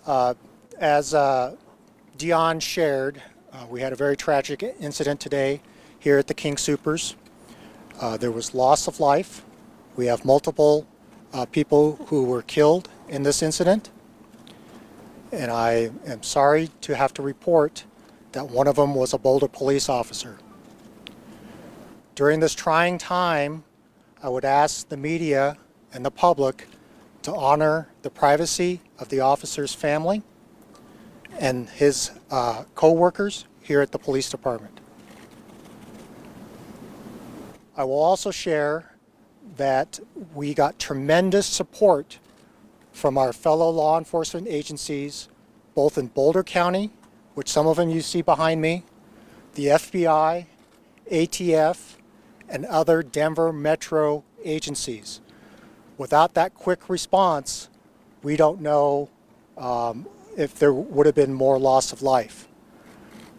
As Dion shared, we had a very tragic incident today here at the King Soopers. There was loss of life. We have multiple people who were killed in this incident. And I am sorry to have to report that one of them was a Boulder police officer. During this trying time, I would ask the media and the public to honor the privacy of the officer's family and his co-workers here at the police department. I will also share that we got tremendous support from our fellow law enforcement agencies, both in Boulder County, which some of them you see behind me, the FBI, ATF, and other Denver metro agencies. Without that quick response, we don't know if there would have been more loss of life.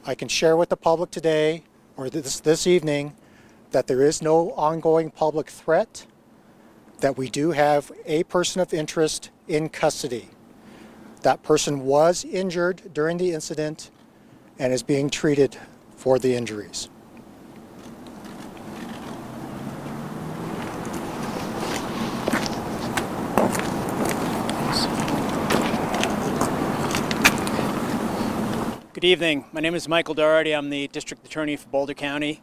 I can share with the public today, or this evening, that there is no ongoing public threat, that we do have a person of interest in custody. That person was injured during the incident and is being treated for the injuries. Good evening. My name is Michael Doherty. I'm the District Attorney for Boulder County.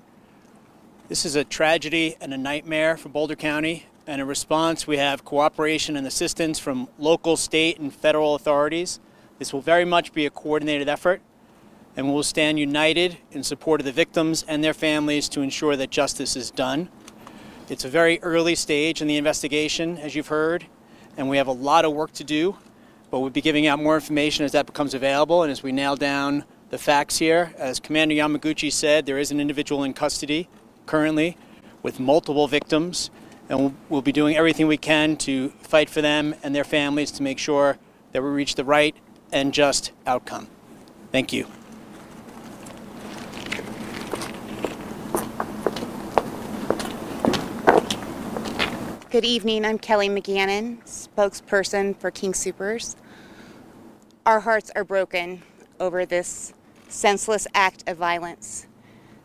This is a tragedy and a nightmare for Boulder County, and in response we have cooperation and assistance from local, state, and federal authorities. This will very much be a coordinated effort, and we will stand united in support of the victims and their families to ensure that justice is done. It's a very early stage in the investigation, as you've heard, and we have a lot of work to do, but we'll be giving out more information as that becomes available and as we nail down the facts here. As Commander Yamaguchi said, there is an individual in custody currently with multiple victims, and we'll be doing everything we can to fight for them and their families to make sure that we reach the right and just outcome. Thank you. Good evening. I'm Kelly McGannon, spokesperson for King Soopers. Our hearts are broken over this senseless act of violence.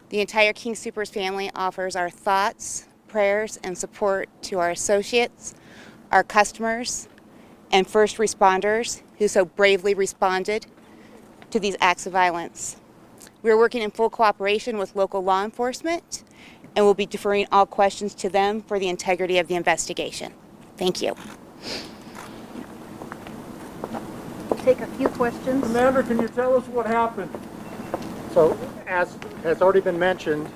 The entire King Soopers family offers our thoughts, prayers, and support to our associates, our customers, and first responders who so bravely responded to these acts of violence. We are working in full cooperation with local law enforcement and will be deferring all questions to them for the integrity of the investigation. Thank you. Take a few questions. Commander, can you tell us what happened? So, as has already been mentioned,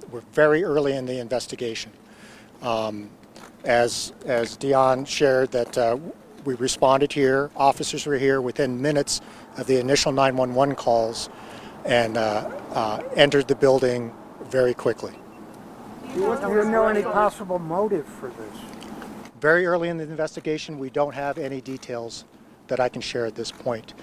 we're very early in the investigation. As Dion shared, that we responded here, officers were here within minutes of the initial 911 calls and entered the building very quickly. Do you know any possible motive for this? Very early in the investigation, we don't have any details that I can share at this point.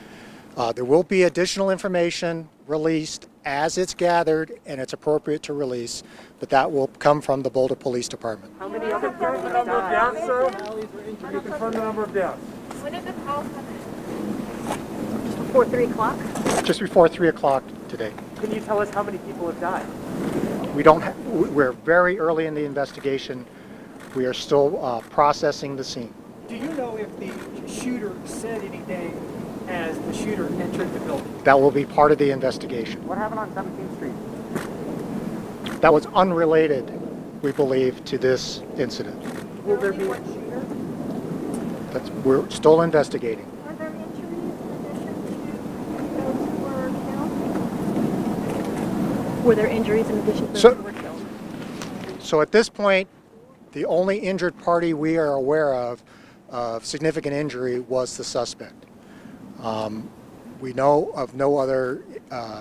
There will be additional information released as it's gathered and it's appropriate to release, but that will come from the Boulder Police Department. How many other people the number of deaths, sir? Can you confirm the number of deaths? When did the call come in? Just before 3 o'clock? Just before 3 o'clock today. Can you tell us how many people have died? We're very early in the investigation. We are still processing the scene. Do you know if the shooter said anything as the shooter entered the building? That will be part of the investigation. What happened on 17th Street? That was unrelated, we believe, to this incident. Will there be... We're still investigating. Are there injuries in addition to those who were killed? Were there injuries in addition to those who were killed? So at this point, the only injured party we are aware of significant injury was the suspect. We know of no other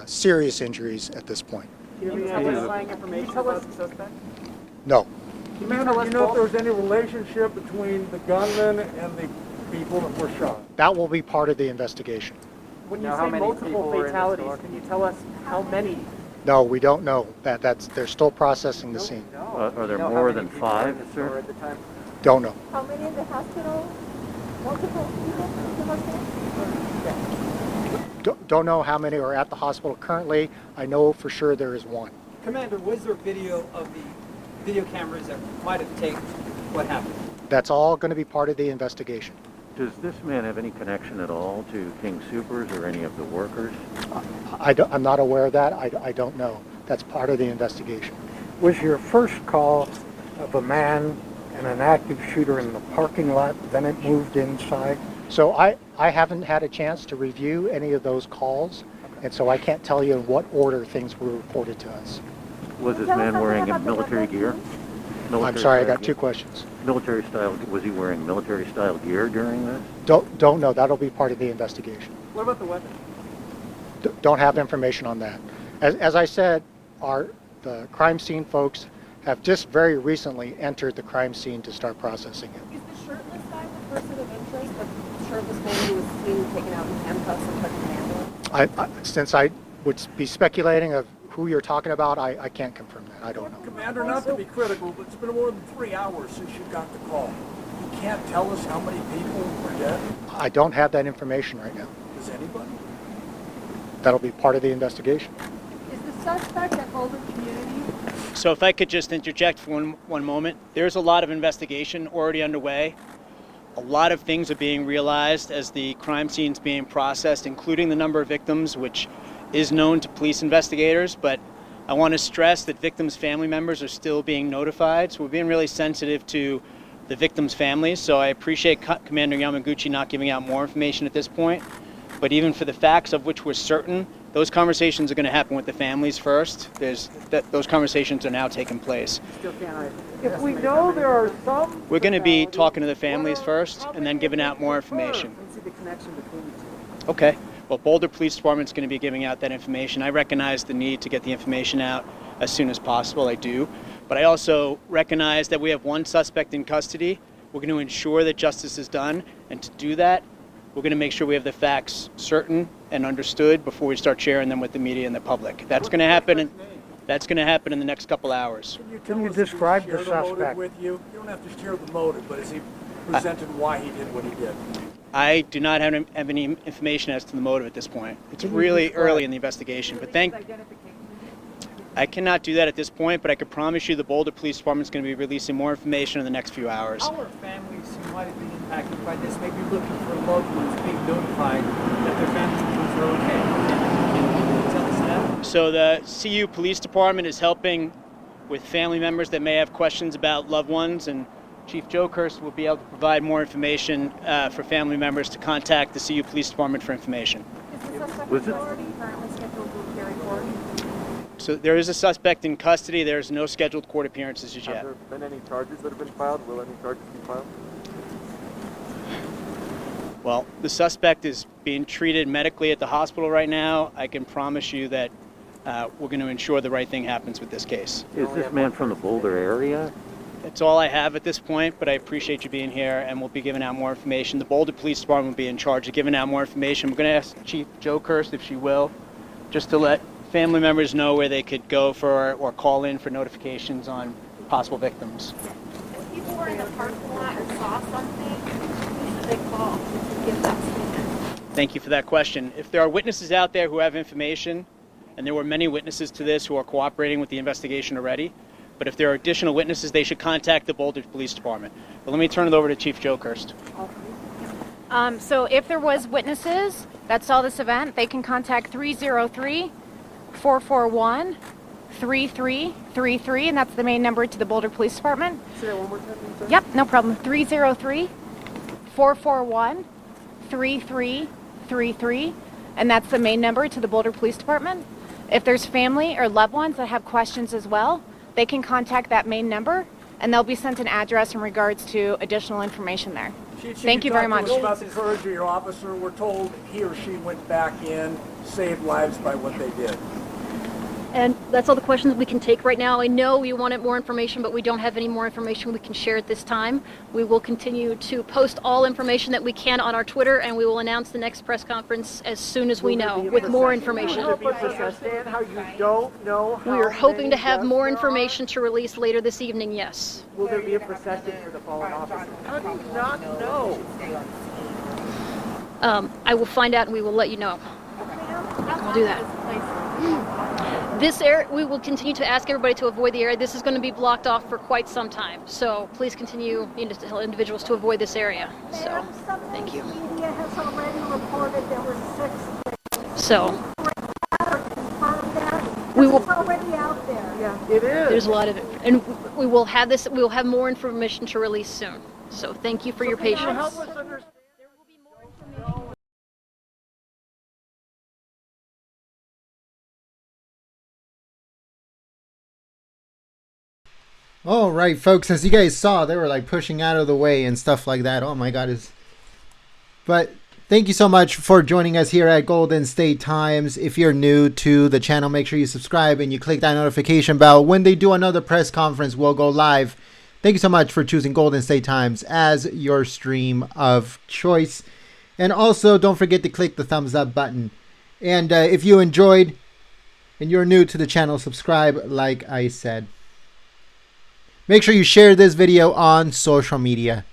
serious injuries at this point. Can you tell us information about the suspect? No. Commander, do you know if there was any relationship between the gunman and the people that were shot? That will be part of the investigation. When you say multiple fatalities, can you tell us how many? No, we don't know. They're still processing the scene. Are there more than 5, sir? Don't know. How many in the hospital? Multiple people in the hospital? Don't know how many are at the hospital currently. I know for sure there is one. Commander, was there video of the video cameras that might have taken what happened? That's all going to be part of the investigation. Does this man have any connection at all to King Soopers or any of the workers? I'm not aware of that. I don't know. That's part of the investigation. Was your first call of a man and an active shooter in the parking lot, then it moved inside? So I haven't had a chance to review any of those calls, and so I can't tell you in what order things were reported to us. Was this Tell us man something wearing about the military weapon, gear? please. I'm sorry, I got Military two questions. Military style, was he wearing military style gear during this? Don't know. That'll be part of the investigation. What about the weapon? Don't have information on that. As I said, the crime scene folks have just very recently entered the crime scene to start processing it. Is the shirtless guy the person of interest, the shirtless man who was seen taken out in handcuffs and put in an ambulance? Since I would be speculating of who you're talking about, I can't confirm that. I don't know. Commander, not to be critical, but it's been more than 3 hours since you got the call. You can't tell us how many people were dead? I don't have that information right now. Does anybody? That'll be part of the investigation. Is the suspect at Boulder Community? So if I could just interject for one moment, there's a lot of investigation already underway. A lot of things are being realized as the crime scene's being processed, including the number of victims, which is known to police investigators, but I want to stress that victims' family members are still being notified, so we're being really sensitive to the victims' families. So I appreciate Commander Yamaguchi not giving out more information at this point, but even for the facts of which we're certain, those conversations are going to happen with the families first. Those conversations are now taking place. If we know there are some... We're going to be talking to the families first and then giving out more information. Let's see the connection between the two. Okay. Well, Boulder Police Department's going to be giving out that information. I recognize the need to get the information out as soon as possible. I do. But I also recognize that we have one suspect in custody. We're going to ensure that justice is done. And to do that, we're going to make sure we have the facts certain and understood before we start sharing them with the media and the public. That's going to happen. That's going to happen in the next couple hours. Can you describe the suspect? With you? You don't have to share the motive, but has he presented why he did what he did? I do not have any information as to the motive at this point. It's really early in the investigation, but I cannot do that at this point, but I can promise you the Boulder Police Department is going to be releasing more information in the next few hours. Our families who might have been impacted by this may be looking for loved ones being notified that their family members are okay. Can you tell us that? So the CU Police Department is helping with family members that may have questions about loved ones, and Chief Jokerst will be able to provide more information for family members to contact the CU Police Department for information. Is the suspect Was it- already currently scheduled to appear in court? So there is a suspect in custody. There's no scheduled court appearances as yet. Have there been any charges that have been filed? Will any charges be filed? Well, the suspect is being treated medically at the hospital right now. I can promise you that we're going to ensure the right thing happens with this case. Is this man from the Boulder area? That's all I have at this point, but I appreciate you being here, and we'll be giving out more information. The Boulder Police Department will be in charge of giving out more information. We're going to ask Chief Jokerst, if she will, just to let family members know where they could go for or call in for notifications on possible victims. If people were in the parking lot or saw something, who should they call to give that statement? Thank you for that question. If there are witnesses out there who have information, and there were many witnesses to this who are cooperating with the investigation already, but if there are additional witnesses, they should contact the Boulder Police Department. But let me turn it over to Chief Jokerst. So if there was witnesses that saw this event, they can contact 303-441-3333, and that's the main number to the Boulder Police Department. Say that one more time, please. Yep, no problem. 303-441-3333, and that's the main number to the Boulder Police Department. If there's family or loved ones that have questions as well, they can contact that main number, and they'll be sent an address in regards to additional information there. Thank you very much. About the courage of your officer, we're told he or she went back in, saved lives by what they did. And that's all the questions we can take right now. I know you wanted more information, but we don't have any more information we can share at this time. We will continue to post all information that we can on our Twitter, and we will announce the next press conference as soon as we know with more information. Help us understand how you don't know how We are hoping to many have deaths more there are? information to release later this evening, yes. Will there be a procession for the fallen officers? How do you not know? I will find out and we will let you know. We'll do that. This area, we will continue to ask everybody to avoid the area. This is going to be blocked off for quite some time. So please continue to tell individuals to avoid this area. So, thank you. Media has already reported there were 6. So, Confirm that. we will. It's already out there. Yeah, it is. There's a lot of it, and we will have this. We will have more information to release soon. So, thank you for your patience. Help us understand. All right, folks, as you guys saw, they were like pushing out of the way and stuff like that. Oh my God. But thank you so much for joining us here at Golden State Times. If you're new to the channel, make sure you subscribe and you click that notification bell. When they do another press conference, we'll go live. Thank you so much for choosing Golden State Times as your stream of choice. And also, don't forget to click the thumbs up button. And if you enjoyed and you're new to the channel, subscribe like I said. Make sure you share this video on social media.